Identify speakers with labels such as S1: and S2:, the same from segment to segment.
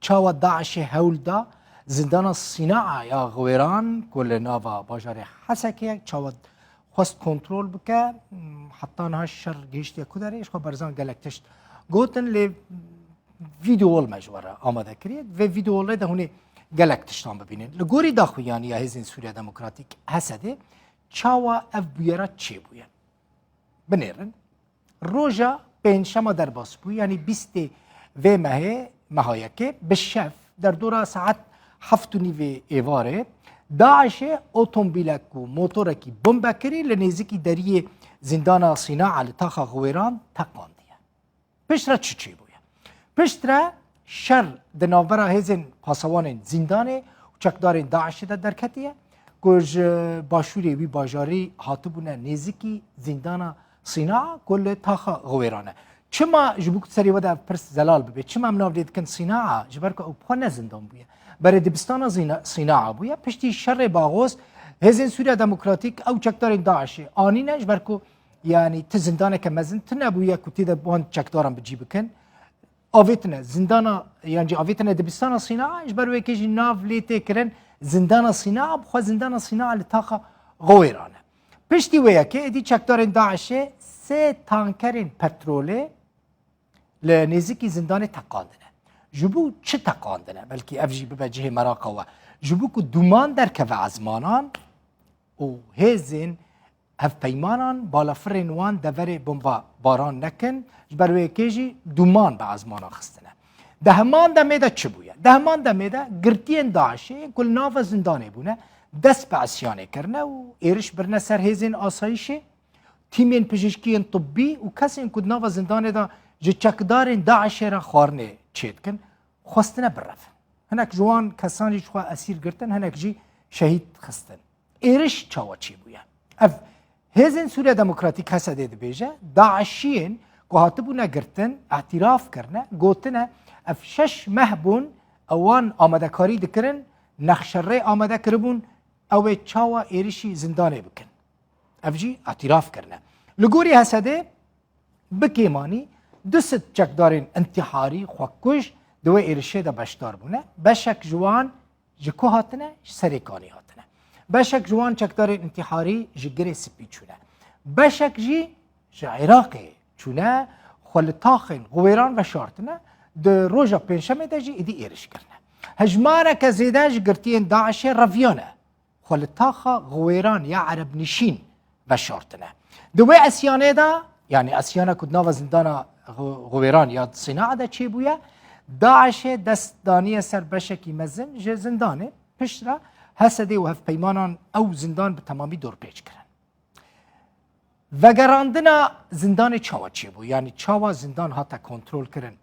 S1: چاوا داعش هول دا زندان صناعة یا غویران کل ناوا باجار حسکه چاوا خواست کنترل بکه حتی نه شر گیشتی کدریش خو برزان گلکتشت گوتن لی ویدیول مجوره آماده کرید و ویدیول ده هونه گلکتشتان ببینید لگوری داخویانی یا هزین سوریا دموکراتیک حسده چاوا اف بیارا چه بوین بنیرن روژا پنجشنبه در باس بو یعنی 20 و ماه که به شف در دورا ساعت 7:30 ایواره داعش اتومبیلک و موتورکی بمب کری لنزیکی دری زندان صناعة لتاخا غویران تقاندیه پشترا چی بویه پشترا شر دناورا هزین پاسوان زندانه و چکدار داعش در کتیه کج باشوری وی باجاری هاتبونه نزیکی زندان صناعة کل تاخا غویرانه چما جبوك سري ودا برس زلال ببي چما منافديد كن صناعة جبرك او بخوا نزندان بويا بري دبستان صناعة بويا پشتي شر باغوز هزين سوريا ديمقراطيك او چكدار داعش آنينا جبركو يعني تزندانه كمزن تنبويا كتيدا بوان چكدارن بجي بكن آويتنا زندانا يعني آويتنا دبستان صناعة جبرو كيجي ناف ليتي كرن زندان صناعة بخوا زندان صناعة لتاخا غويرانه پشتي ويا كي دي چكدار داعش سه تانکرین پتروله لنزیکی زندان تقاندنه جبو چه تقاندنه بلکه افجی ببجه مراقه و جبو که دومان در که ازمانان و هزین هف پیمانان بالا فرین وان دوره بمبا باران نکن جبروی کیجی دومان به ازمانان خستنه دهمان دمیده چه بویه؟ دهمان دمیده گرتین داعشه کل ناف زندانه بونه دست به عصیانه کرنه و ایرش برنه سر هزین آسایشه تیمین پزشکی طبی و کسی که ناو زندان دا جچکدار داعش را خارنه چید کن خواستنه برفن هنک جوان کسانی چخوا اسیر گرتن هنک جی شهید خستن ایرش چاوا چی بویا اف هزین سوریا دموکراتیک حسده ده بیجه داعشین که هاتبونه گرتن اعتراف کرنه گوتنه اف 6 مهبون اوان آمده کاری دکرن نخشره آمده کربون او چاوا ایرشی زندانه بکن افجی اعتراف کرنه لگوری حسده بکیمانی دست چکدارین انتحاری خوکش دوی ایرشه دا بشدار بونه بشک جوان جکو هاتنه سریکانی هاتنه بشک جوان چکدارین انتحاری جگری سپی چونه بشک جی عراقی چونه خلطاخین غویران و شارتنه ده روژا پنشمه دا جی ایدی ایرش کرنه هجماره که زیده جگرتین داعش رویانه خلطاخا غویران یا عرب نشین و شارتنه دوی اسیانه دا یعنی اسیانه کدنا و زندان غویران یا صناعه دا چی بویا داعش دستانی سر بشکی مزن جه زندانه پشتره حسده و هف پیمانان او زندان به تمامی دور پیچ کرن و گراندنا زندان چاوا چی بو یعنی چاوا زندان هاتا کنترول کرن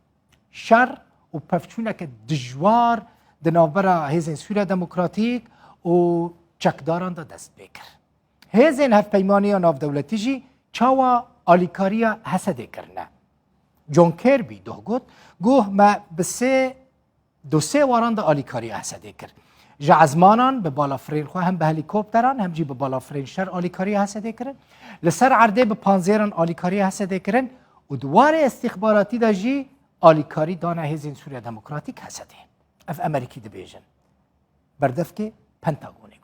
S1: شر و پفچونه که دجوار دنابرا هزین سوریا دموکراتیک و چکداران دا دست بکر هزین هف پیمانی ناف دولتی جی چاوا آلیکاریا حسده کرنه جون کربی دوه گوه ما بسه دو سه واران دا آلیکاریا حسده کرد جعزمانان به بالافرین خواه هم به هلیکوپتران هم جی به بالافرین شر آلیکاریا حسده کرن لسر عرده به پانزیران آلیکاریا حسده کرن و دوار استخباراتی دا جی آلیکاری دانه هزین سوریا دموکراتیک حسده اف امریکی دا بیجن بردف که پنتاگونی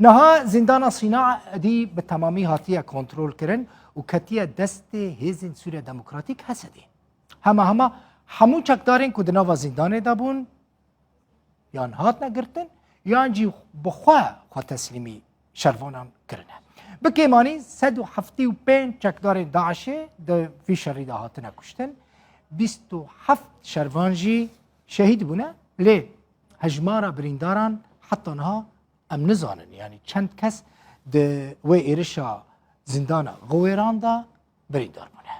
S1: نها زندان صناعة دي بتمامي هاتية كنترول كرن وكتية دست هزين سوريا دموكراتيك حسدي هما همو چکدارين كدنا و زندان دابون يان هات نگرتن يان جي بخوا تسليمي شروانان كرنه بكيماني 175 چکدارين داعشه ده في شريده هاتنا كشتن 27 شروان جي شهيد بونه ليه هجمارا برينداران حتى نها ام نزانن یعنی چند کس ده و ایرشا زندان غویران دا بریدار بونه